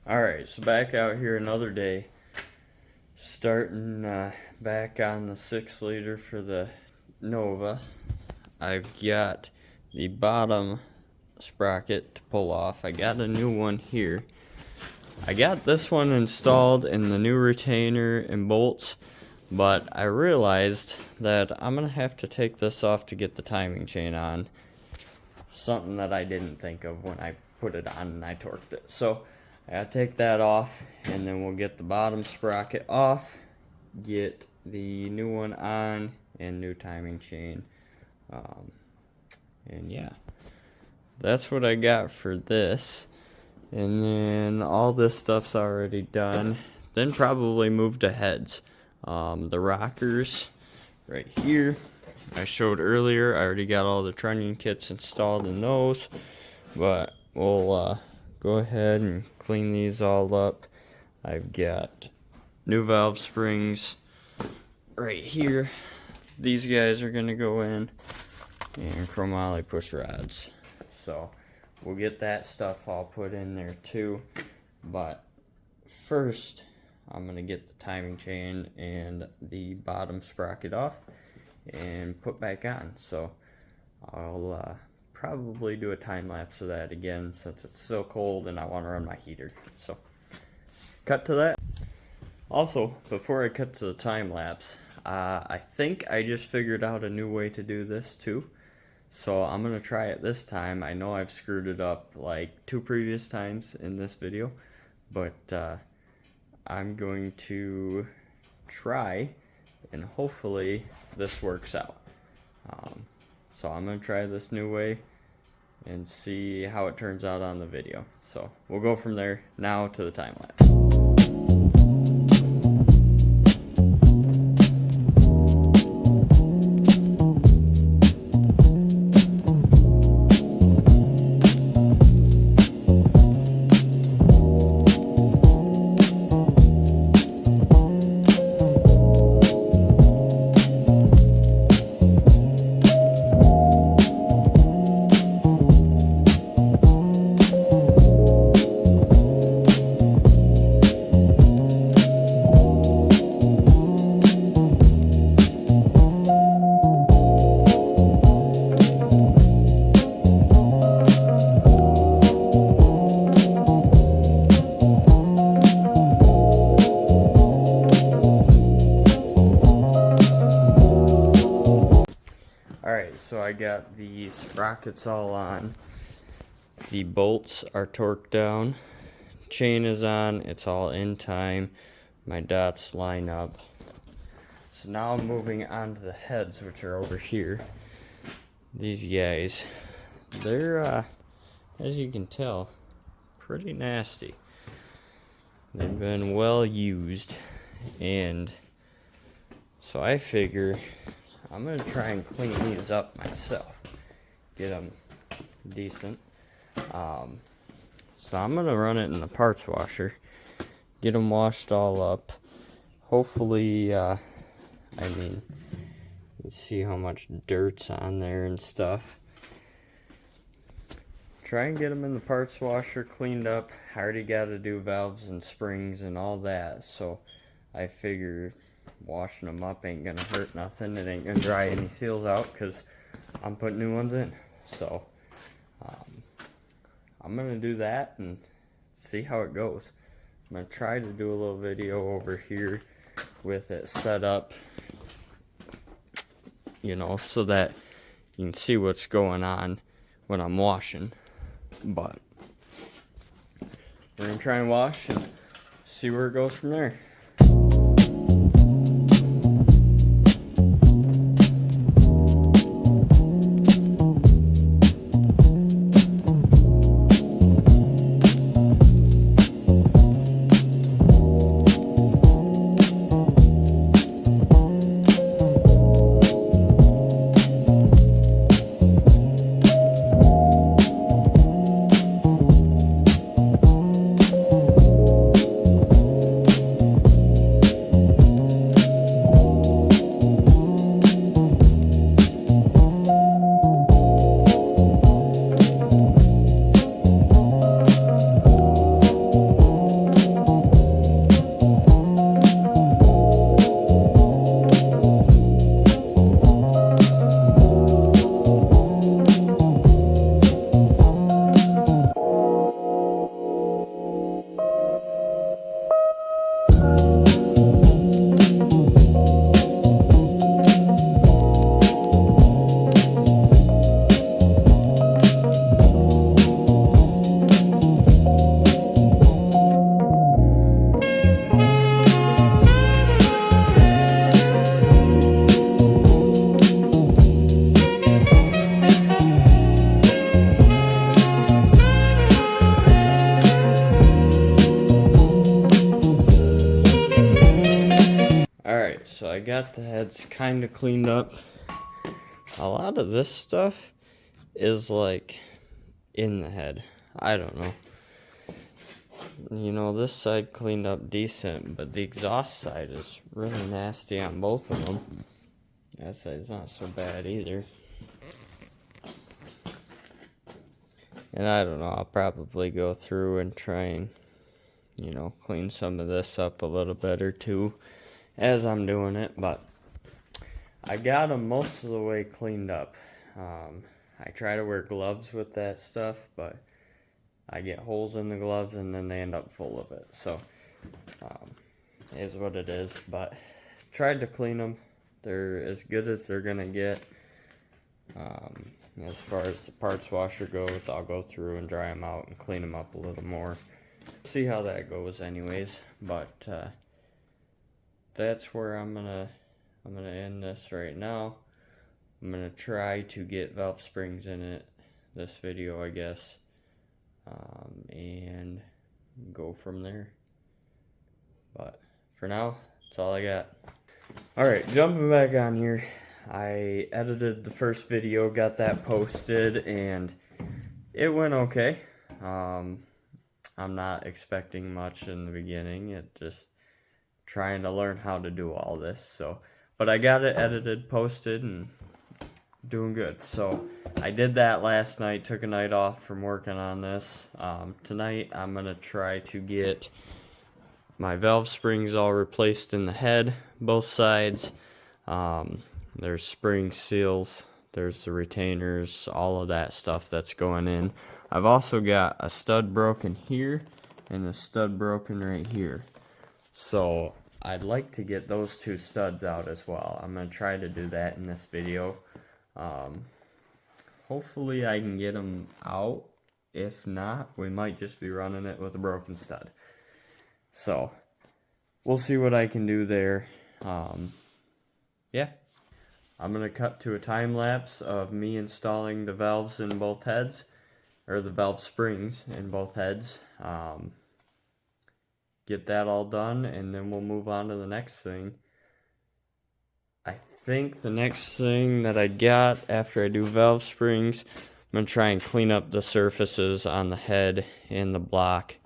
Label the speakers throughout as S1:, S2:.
S1: Alright, so back out here another day, starting back on the 6 liter for the Nova. I've got the bottom sprocket to pull off. I got a new one here. I got this one installed in the new retainer and bolts, but I realized that I'm going to have to take this off to get the timing chain on. Something that I didn't think of when I put it on and I torqued it. So I gotta take that off, and then we'll get the bottom sprocket off, get the new one on, and new timing chain. And yeah, that's what I got for this. And then all this stuff's already done. Then probably move to heads. The rockers right here, I showed earlier. I already got all the trunnion kits installed in those, but we'll go ahead and clean these all up. I've got new valve springs right here. These guys are gonna go in, and chromoly push rods. So we'll get that stuff all put in there too. But first, I'm gonna get the timing chain and the bottom sprocket off and put back on. So I'll probably do a time lapse of that again since it's so cold and I want to run my heater. So cut to that. Also, before I cut to the time lapse, I think I just figured out a new way to do this too. So I'm gonna try it this time. I know I've screwed it up like 2 previous times in this video, but I'm going to try and hopefully this works out. So I'm going to try this new way and see how it turns out on the video. So we'll go from there now to the time lapse. So I got the sprockets all on, the bolts are torqued down, chain is on, it's all in time, my dots line up. So now I'm moving on to the heads, which are over here. These guys, they're, as you can tell, pretty nasty. They've been well used, and so I figure I'm going to try and clean these up myself, get them decent. So I'm going to run it in the parts washer, get them washed all up. Hopefully, you can see how much dirt's on there and stuff. Try and get them in the parts washer cleaned up. I already got to do valves and springs and all that, so I figure washing them up ain't gonna hurt nothing. It ain't gonna dry any seals out because I'm putting new ones in. So I'm gonna do that and see how it goes. I'm gonna try to do a little video over here with it set up, so that you can see what's going on when I'm washing. But we're gonna try and wash and see where it goes from there. Alright, so I got the heads kind of cleaned up. A lot of this stuff is like in the head. I don't know. You know, this side cleaned up decent, but the exhaust side is really nasty on both of them. That side's not so bad either. And I don't know, I'll probably go through and try and, you know, clean some of this up a little better too as I'm doing it, but I got them most of the way cleaned up. I try to wear gloves with that stuff, but I get holes in the gloves and then they end up full of it. So, it is what it is, but tried to clean them. They're as good as they're gonna get. As far as the parts washer goes, I'll go through and dry them out and clean them up a little more. See how that goes anyways, but that's where I'm gonna end this right now. I'm gonna try to get valve springs in it this video, I guess, and go from there. But for now, that's all I got. Alright, jumping back on here. I edited the first video, got that posted, and it went okay. I'm not expecting much in the beginning. It just trying to learn how to do all this. So, but I got it edited, posted, and doing good. So I did that last night. Took a night off from working on this. Tonight I'm gonna try to get my valve springs all replaced in the head, both sides. There's spring seals, there's the retainers, all of that stuff that's going in. I've also got a stud broken here and a stud broken right here. So I'd like to get those two studs out as well. I'm going to try to do that in this video. Hopefully I can get them out. If not, we might just be running it with a broken stud. So we'll see what I can do there. Yeah. I'm going to cut to a time lapse of me installing the valves in both heads, or the valve springs in both heads. Get that all done, and then we'll move on to the next thing. I think the next thing that I got after I do valve springs, I'm going to try and clean up the surfaces on the head and the block.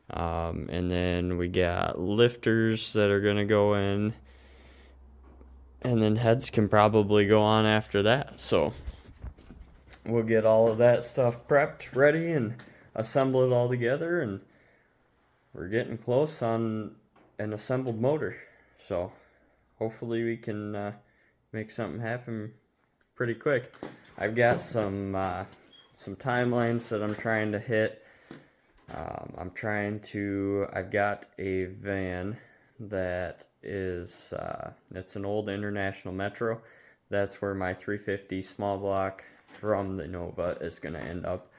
S1: And then we got lifters that are going to go in. And then heads can probably go on after that. So we'll get all of that stuff prepped, ready, and assemble it all together. And we're getting close on an assembled motor. So hopefully we can make something happen pretty quick. I've got some timelines that I'm trying to hit. I've got a van that is, it's an old International Metro. That's where my 350 small block from the Nova is going to end up.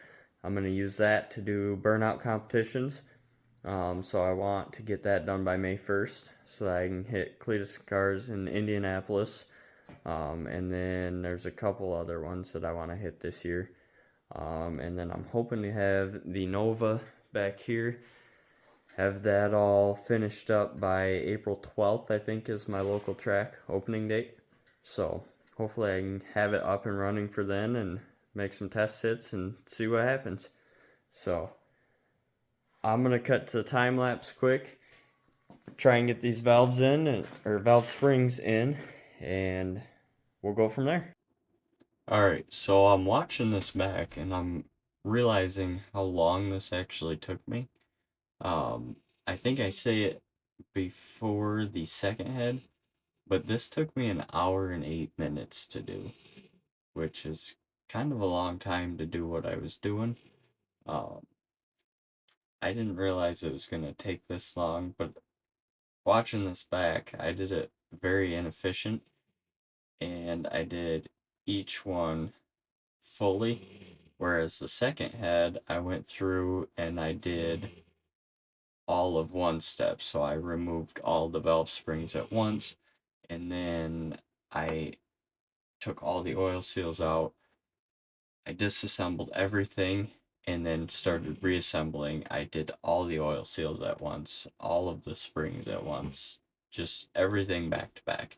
S1: I'm going to use that to do burnout competitions. So I want to get that done by May 1st so that I can hit Cletus cars in Indianapolis. And then there's a couple other ones that I want to hit this year. And then I'm hoping to have the Nova back here, have that all finished up by April 12th, I think is my local track opening date. So hopefully I can have it up and running for then and make some test hits and see what happens. So I'm going to cut to the time lapse quick, try and get these valves in, or valve springs in, and we'll go from there. Alright, so I'm watching this back and I'm realizing how long this actually took me. I think I say it before the second head, but this took me an hour and 8 minutes to do, which is kind of a long time to do what I was doing. I didn't realize it was going to take this long, but watching this back, I did it very inefficient, and I did each one fully, whereas the second head, I went through and I did all of one step. So I removed all the valve springs at once, and then I took all the oil seals out. I disassembled everything and then started reassembling. I did all the oil seals at once, all of the springs at once, just everything back to back.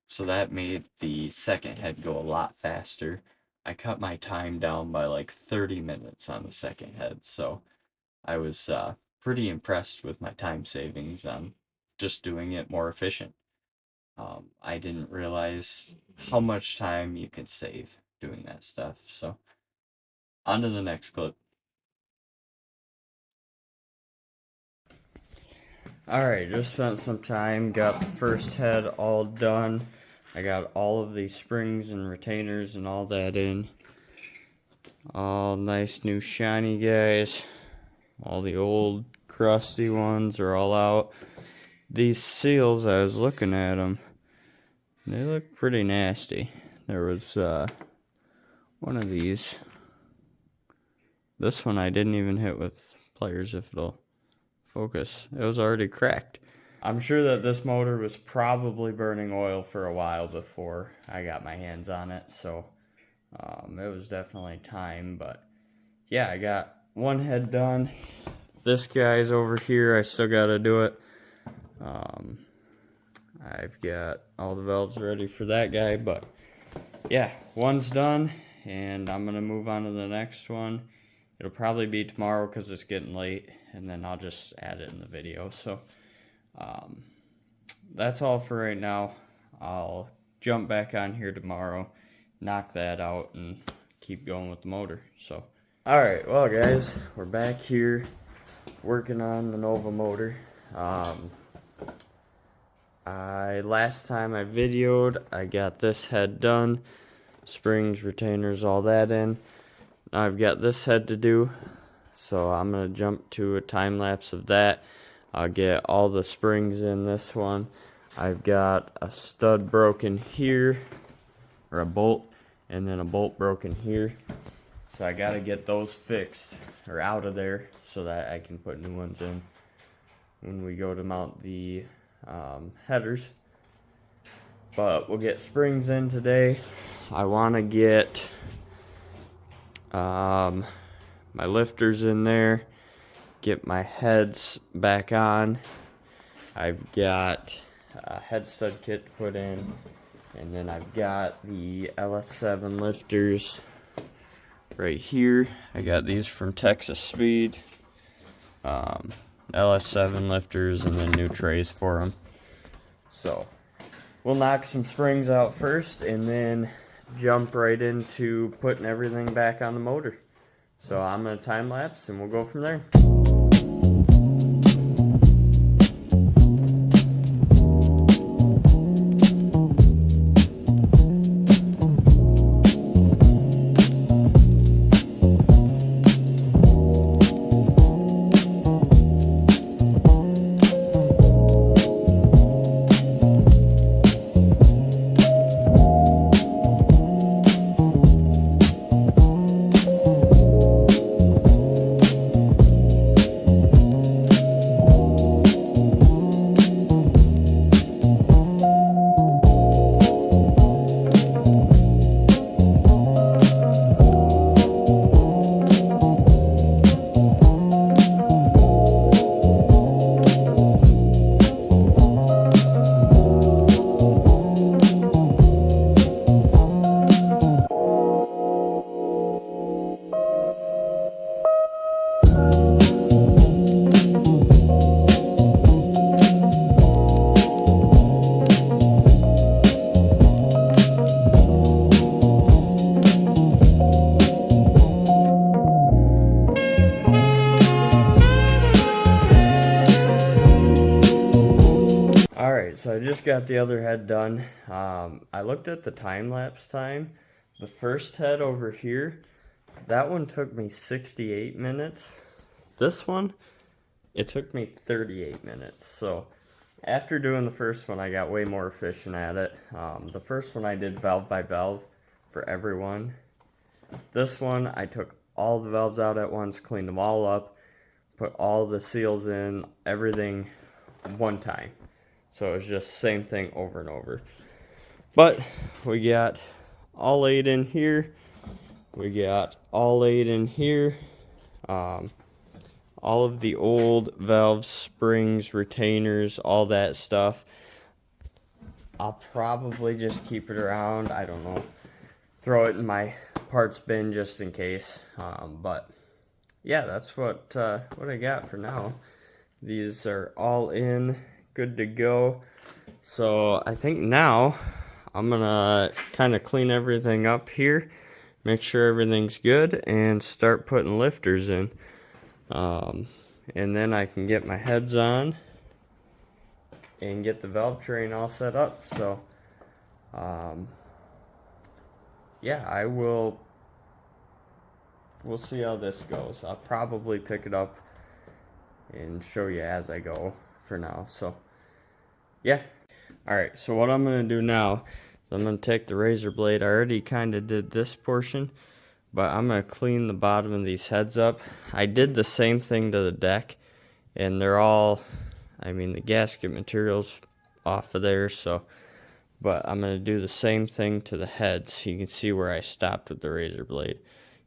S1: So that made the second head go a lot faster. I cut my time down by like 30 minutes on the second head, so I was pretty impressed with my time savings on just doing it more efficient. I didn't realize how much time you can save doing that stuff. So, on to the next clip. Alright, just spent some time, got the first head all done. I got all of the springs and retainers and all that in. All nice new shiny guys. All the old crusty ones are all out. These seals, I was looking at them. They look pretty nasty. There was one of these. This one I didn't even hit with pliers if it'll focus. It was already cracked. I'm sure that this motor was probably burning oil for a while before I got my hands on it, so it was definitely time. But yeah, I got one head done. This guy's over here. I still got to do it. I've got all the valves ready for that guy, but yeah, one's done, and I'm gonna move on to the next one. It'll probably be tomorrow because it's getting late, and then I'll just add it in the video. So that's all for right now. I'll jump back on here tomorrow, knock that out, and keep going with the motor. So alright, well guys, we're back here working on the Nova motor. Last time I videoed, I got this head done, springs, retainers, all that in. Now I've got this head to do, so I'm going to jump to a time lapse of that. I'll get all the springs in this one. I've got a stud broken here, or a bolt, and then a bolt broken here. So I got to get those fixed, or out of there, so that I can put new ones in when we go to mount the headers. But we'll get springs in today. I want to get my lifters in there, get my heads back on. I've got a head stud kit to put in, and then I've got the LS7 lifters right here. I got these from Texas Speed. LS7 lifters, and then new trays for them. So we'll knock some springs out first, and then jump right into putting everything back on the motor. So I'm going to time lapse, and we'll go from there. So I just got the other head done. I looked at the time-lapse time. The first head over here, that one took me 68 minutes. This one, it took me 38 minutes. So after doing the first one, I got way more efficient at it. The first one I did valve by valve for every one. This one, I took all the valves out at once, cleaned them all up, put all the seals in, everything one time. So it was just same thing over and over. But we got all 8 in here. We got all 8 in here. All of the old valves, springs, retainers, all that stuff. I'll probably just keep it around. I don't know. Throw it in my parts bin just in case. But yeah, that's what I got for now. These are all in, good to go. So I think now I'm gonna kind of clean everything up here, make sure everything's good, and start putting lifters in. And then I can get my heads on and get the valve train all set up. So yeah, we'll see how this goes. I'll probably pick it up and show you as I go for now. So yeah. Alright, so what I'm going to do now is I'm going to take the razor blade. I already kind of did this portion, but I'm going to clean the bottom of these heads up. I did the same thing to the deck, and they're all, I mean, the gasket material's off of there, so, but I'm going to do the same thing to the heads. You can see where I stopped with the razor blade.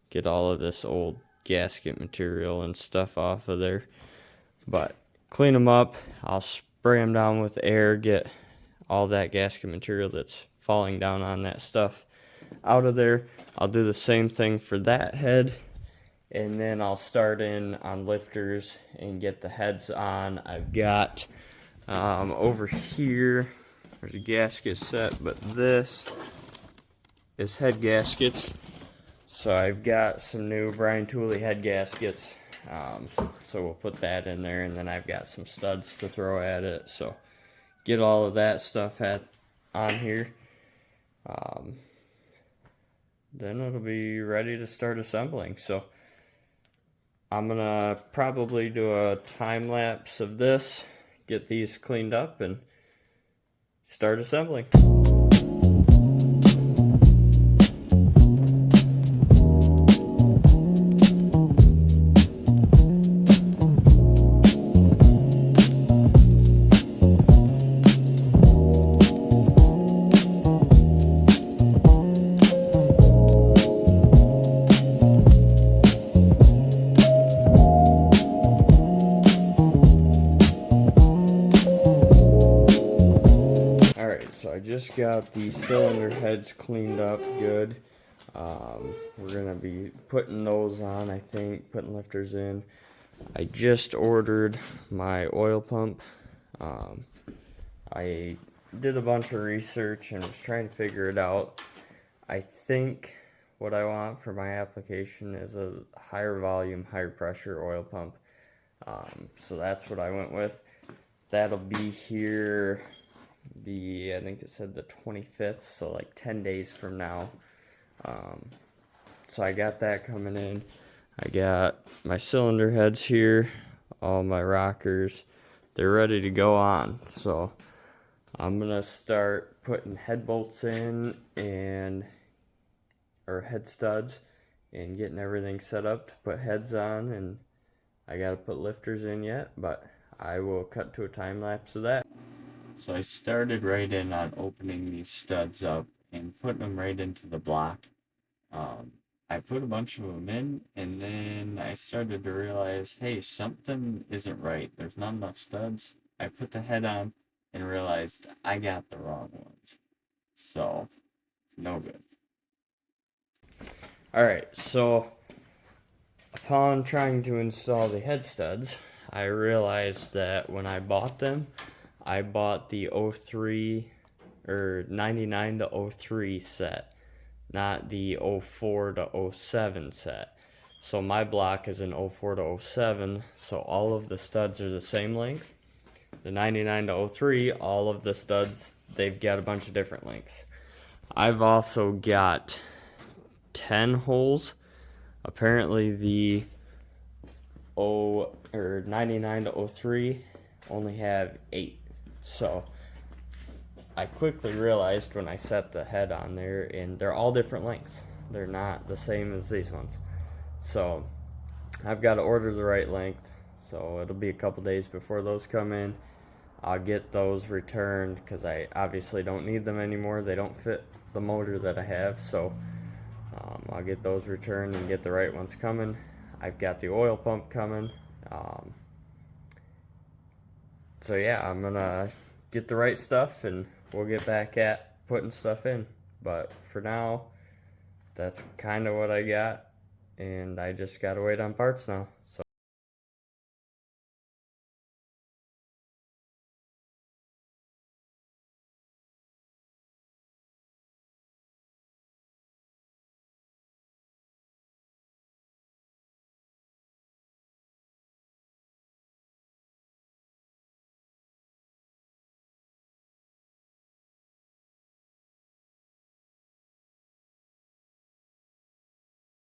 S1: Get all of this old gasket material and stuff off of there. But clean them up. I'll spray them down with air, get all that gasket material that's falling down on that stuff out of there. I'll do the same thing for that head, and then I'll start in on lifters and get the heads on. I've got over here, there's a gasket set, but this is head gaskets. So I've got some new Brian Tooley head gaskets, so we'll put that in there, and then I've got some studs to throw at it. So get all of that stuff on here. Then it'll be ready to start assembling. So I'm gonna probably do a time lapse of this, get these cleaned up, and start assembling. So I just got the cylinder heads cleaned up good. We're gonna be putting those on, I think, putting lifters in. I just ordered my oil pump. I did a bunch of research and was trying to figure it out. I think what I want for my application is a higher volume, higher pressure oil pump. So that's what I went with. That'll be here I think it said the 25th, so like 10 days from now. So I got that coming in. I got my cylinder heads here, all my rockers. They're ready to go on. So I'm gonna start putting head bolts in or head studs and getting everything set up to put heads on, and I gotta put lifters in yet, but I will cut to a time lapse of that. So I started right in on opening these studs up and putting them right into the block. I put a bunch of them in, and then I started to realize, hey, something isn't right. There's not enough studs. I put the head on and realized I got the wrong ones. So, no good. Alright, so upon trying to install the head studs, I realized that when I bought them, I bought the 03 or 99 to 03 set, not the 04 to 07 set. So my block is an 04 to 07, so all of the studs are the same length. The 99 to 03, all of the studs, they've got a bunch of different lengths. I've also got 10 holes. Apparently the 99 to 03 only have 8. So I quickly realized when I set the head on there, and they're all different lengths. They're not the same as these ones. So I've got to order the right length. So it'll be a couple days before those come in. I'll get those returned because I obviously don't need them anymore. They don't fit the motor that I have. So I'll get those returned and get the right ones coming. I've got the oil pump coming. So yeah, I'm gonna get the right stuff and we'll get back at putting stuff in. But for now, that's kind of what I got, and I just gotta wait on parts now.